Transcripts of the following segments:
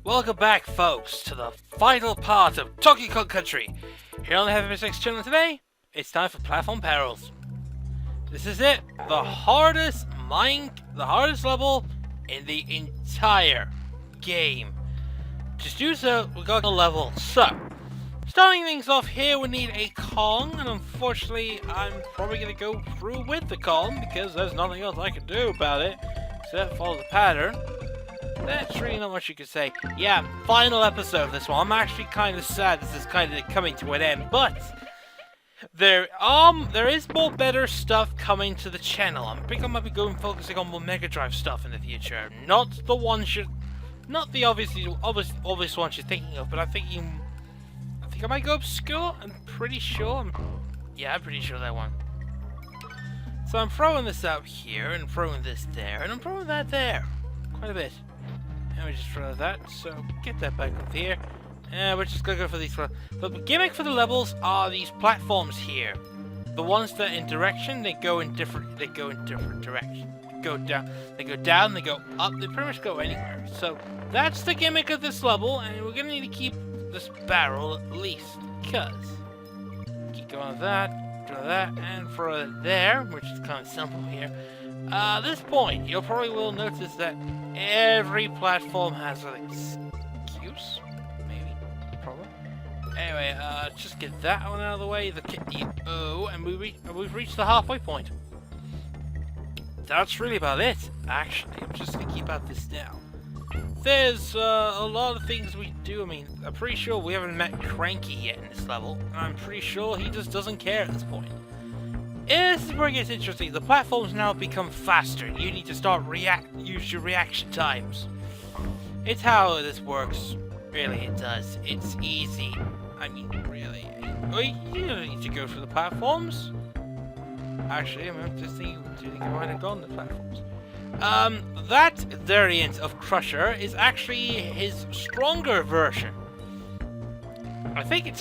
Welcome back, folks, to the final part of Donkey Kong Country. Here on the Heavy Mix channel today, it's time for Platform Perils. This is it, the hardest level in the entire game. To do so, we got a level. So, starting things off here, we need a Kong, and unfortunately, I'm probably going to go through with the Kong because there's nothing else I can do about it except follow the pattern. That's really not much you can say. Yeah, final episode of this one. I'm actually kind of sad this is kind of coming to an end, but there is more better stuff coming to the channel. I think I might be focusing on more Mega Drive stuff in the future. Not the obvious ones you're thinking of, but I think I might go obscure. I'm pretty sure. I'm pretty sure that one. So I'm throwing this out here, and throwing this there, and I'm throwing that there. Quite a bit. And we just throw that, so get that back up here. And we're just gonna go for these. The gimmick for the levels are these platforms here. The ones that in direction, they go in different directions. They go down, they go up, they pretty much go anywhere. So that's the gimmick of this level, and we're gonna need to keep this barrel at least, because keep going with that, throw that, and throw it there, which is kind of simple here. At this point, you probably will notice that every platform has an excuse, maybe, probably. Anyway, just get that one out of the way, the O, and we've reached the halfway point. That's really about it, actually. I'm just gonna keep out this now. There's a lot of things we do. I mean, I'm pretty sure we haven't met Cranky yet in this level, and I'm pretty sure he just doesn't care at this point. This is where it gets interesting. The platforms now become faster. You need to start use your reaction times. It's how this works. Really, it does. It's easy. I mean, really. You don't need to go through the platforms. Actually, I'm just thinking, do you think I might have gone the platforms? That variant of Crusher is actually his stronger version. It's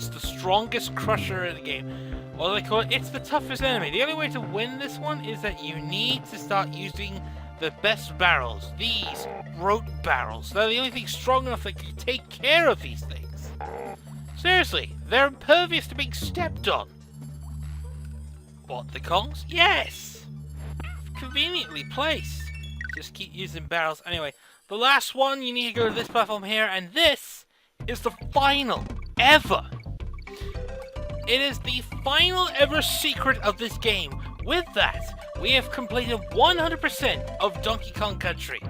the strongest Crusher in the game. What do they call it? It's the toughest enemy. The only way to win this one is that you need to start using the best barrels. These rote barrels. They're the only thing strong enough that can take care of these things. Seriously, they're impervious to being stepped on. What, the Kongs? Yes! Conveniently placed. Just keep using barrels. Anyway, the last one, you need to go to this platform here, and this is the final ever. It is the final ever secret of this game. With that, we have completed 100% of Donkey Kong Country.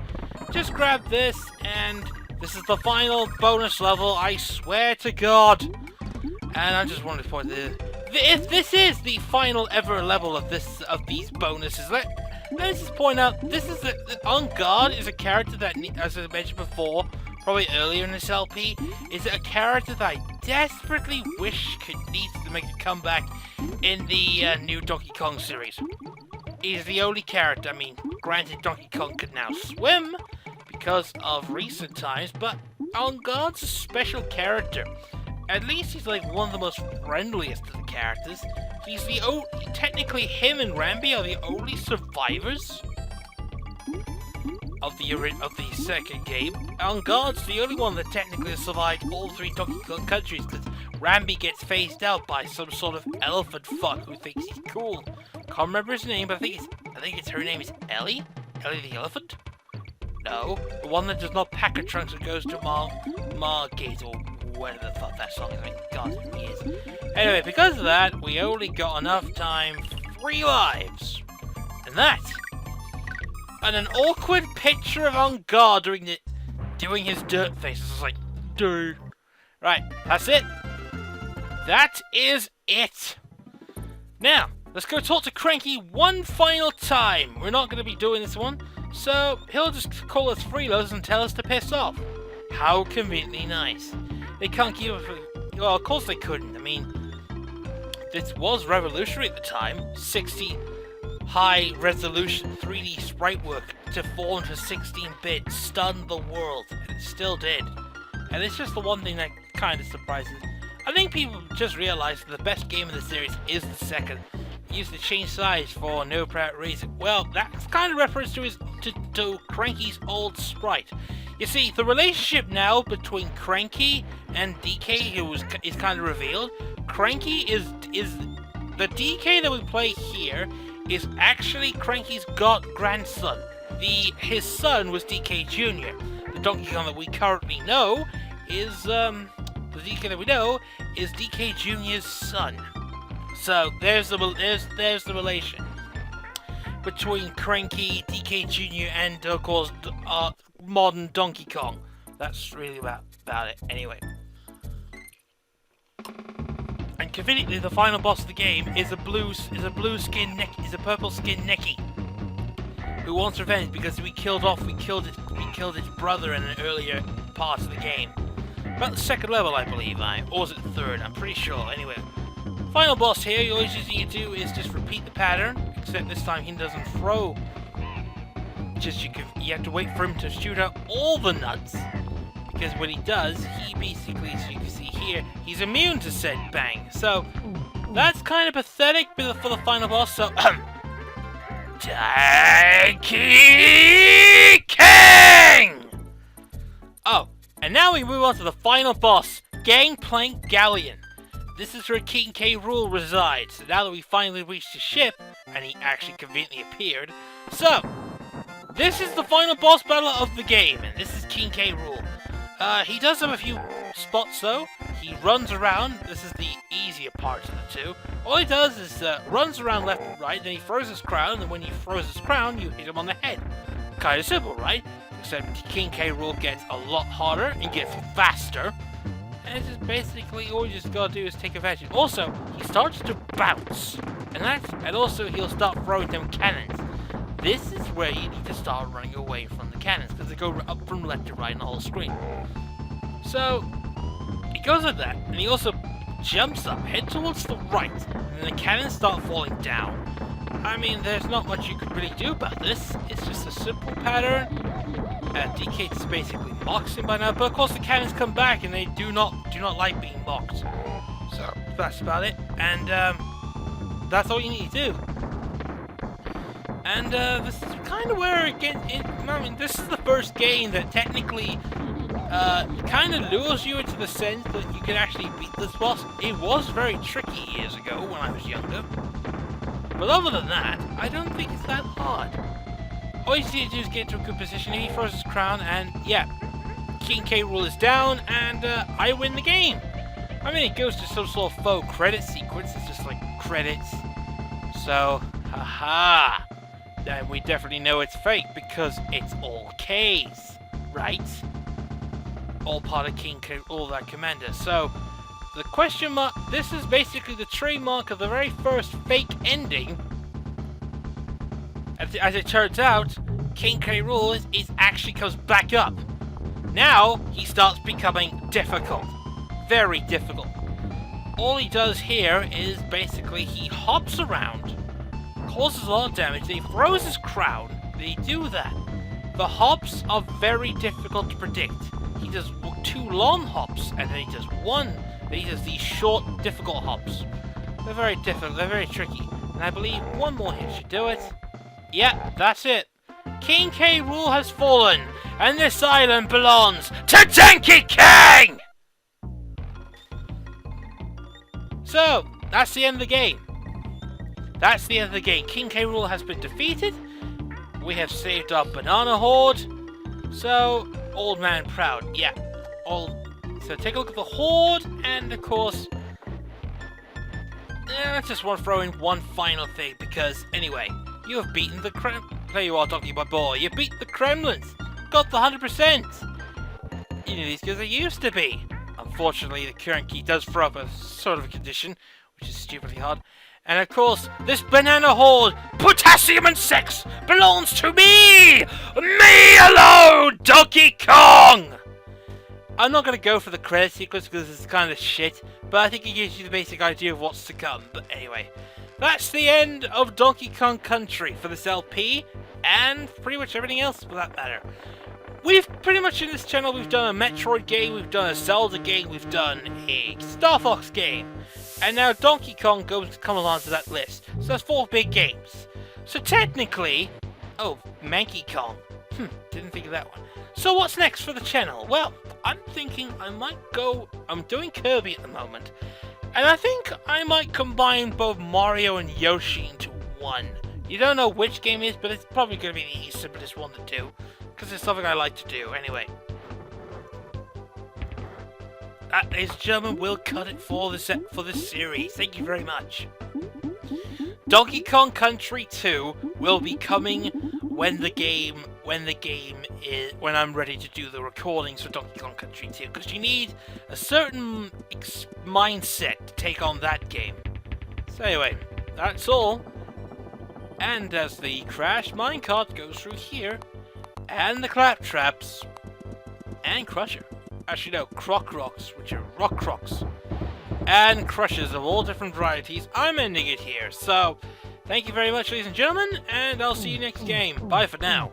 Just grab this, and this is the final bonus level, I swear to God. And I just wanted to point this. If this is the final ever level of these bonuses, let's just point out, this is On Guard is a character that, as I mentioned before, probably earlier in this LP, is a character that I desperately wish needs to make a comeback in the new Donkey Kong series. He's the only character. I mean, granted, Donkey Kong can now swim because of recent times, but On Guard's a special character. At least he's like one of the most friendliest of the characters. He's technically him and Rambi are the only survivors of the second game. On Guard's the only one that technically survived all three Donkey Kong countries, because Rambi gets phased out by some sort of elephant fuck who thinks he's cool. Can't remember his name, but I think it's her name is Ellie? Ellie the elephant? No, the one that does not pack her trunks and goes to Margate or whatever the fuck that song is. I mean, God, who he is. Anyway, because of that, we only got enough time, 3 lives. And an awkward picture of On Guard doing his dirt face. It's just like, dude. Right, that's it. That is it. Now, let's go talk to Cranky one final time. We're not going to be doing this one, so he'll just call us freeloaders and tell us to piss off. How conveniently nice. They can't keep up. Well, of course they couldn't. I mean, this was revolutionary at the time. 60 high resolution 3D sprite work to 416-bit stunned the world, and it still did. And it's just the one thing that kind of surprises. I think people just realized that the best game in the series is the second. Used to change size for no apparent reason. Well, that's kind of reference to Cranky's old sprite. You see, the relationship now between Cranky and DK is kind of revealed. Cranky is the DK that we play here is actually Cranky's grandson. His son was DK Jr. The Donkey Kong that we currently know is the DK that we know is DK Jr.'s son. So there's the relation between Cranky, DK Jr. and of course modern Donkey Kong. That's really about it. Anyway. And conveniently, the final boss of the game is a purple skin Necky, who wants revenge because we killed his brother in an earlier part of the game. About the second level, I believe, or was it the third? I'm pretty sure. Anyway, final boss here. All you need to do is just repeat the pattern, except this time he doesn't throw. You have to wait for him to shoot out all the nuts. Because when he does, he basically, as you can see here, he's immune to said bang. So, that's kind of pathetic for the final boss. So, Donkey King! Oh, and now we move on to the final boss, Gangplank Galleon. This is where King K. Rool resides. So now that we finally reached the ship, and he actually conveniently appeared. So, this is the final boss battle of the game, and this is King K. Rool. He does have a few spots though. He runs around. This is the easier part of the two. All he does is runs around left and right, then he throws his crown, and when he throws his crown, you hit him on the head. Kinda simple, right? Except King K. Rool gets a lot harder and gets faster. And it's just basically all you just gotta do is take advantage. Also, he starts to bounce. And also he'll start throwing them cannons. This is where you need to start running away from the cannons, because they go up from left to right on the whole screen. So, he goes like that, and he also jumps up, head towards the right, and then the cannons start falling down. I mean, there's not much you could really do about this. It's just a simple pattern. DK just basically mocks him by now, but of course the cannons come back, and they do not like being mocked. So, that's about it, and that's all you need to do. And this is kind of where this is the first game that technically kind of lures you into the sense that you can actually beat this boss. It was very tricky years ago when I was younger. But other than that, I don't think it's that hard. All you need to do is get into a good position, he throws his crown, and yeah, King K. Rool is down, and I win the game. I mean, it goes to some sort of faux credit sequence, it's just like credits. So, haha. Then we definitely know it's fake because it's all K's, right? All part of King K. Rool, that commander. So, the question mark, this is basically the trademark of the very first fake ending. As it turns out, King K. Rool is actually comes back up. Now, he starts becoming difficult. Very difficult. All he does here is basically he hops around, causes a lot of damage, then he throws his crown, then he do that. The hops are very difficult to predict. He does 2 long hops, and then he does 1, then he does these short, difficult hops. They're very difficult, they're very tricky. And I believe 1 more hit should do it. Yeah, that's it. King K. Rool has fallen, and this island belongs to Donkey King! So, that's the end of the game. That's the end of the game. King K. Rool has been defeated. We have saved our Banana Hoard. So, old man proud. Yeah. So take a look at the Hoard, and of course, I just want to throw in one final thing, because anyway, you have beaten the There you are, Donkey Boy. You beat the Kremlings. Got the 100%. You know these guys are used to be. Unfortunately, the Cranky does throw up a sort of a condition, which is stupidly hard. And of course, this Banana Hoard, potassium and sex, belongs to me! Me alone, Donkey Kong! I'm not going to go for the credit sequence because it's kind of shit, but I think it gives you the basic idea of what's to come. But anyway, that's the end of Donkey Kong Country for this LP, and pretty much everything else for that matter. We've pretty much in this channel, we've done a Metroid game, we've done a Zelda game, we've done a Star Fox game, and now Donkey Kong goes to come along to that list. So that's 4 big games. So technically, oh, Manky Kong. Didn't think of that one. So what's next for the channel? Well, I'm thinking I might go... I'm doing Kirby at the moment. And I think I might combine both Mario and Yoshi into one. You don't know which game it is, but it's probably going to be the simplest one to do. Because it's something I like to do. Anyway. Ladies and gentlemen, we'll cut it for this series. Thank you very much. Donkey Kong Country 2 will be coming when I'm ready to do the recordings for Donkey Kong Country 2, because you need a certain mindset to take on that game. So anyway, that's all. And as the crash minecart goes through here, and the claptraps, and Crusher. Actually no, Croc Rocks, which are rock crocs. And crushes of all different varieties. I'm ending it here, so thank you very much, ladies and gentlemen, and I'll see you next game. Bye for now.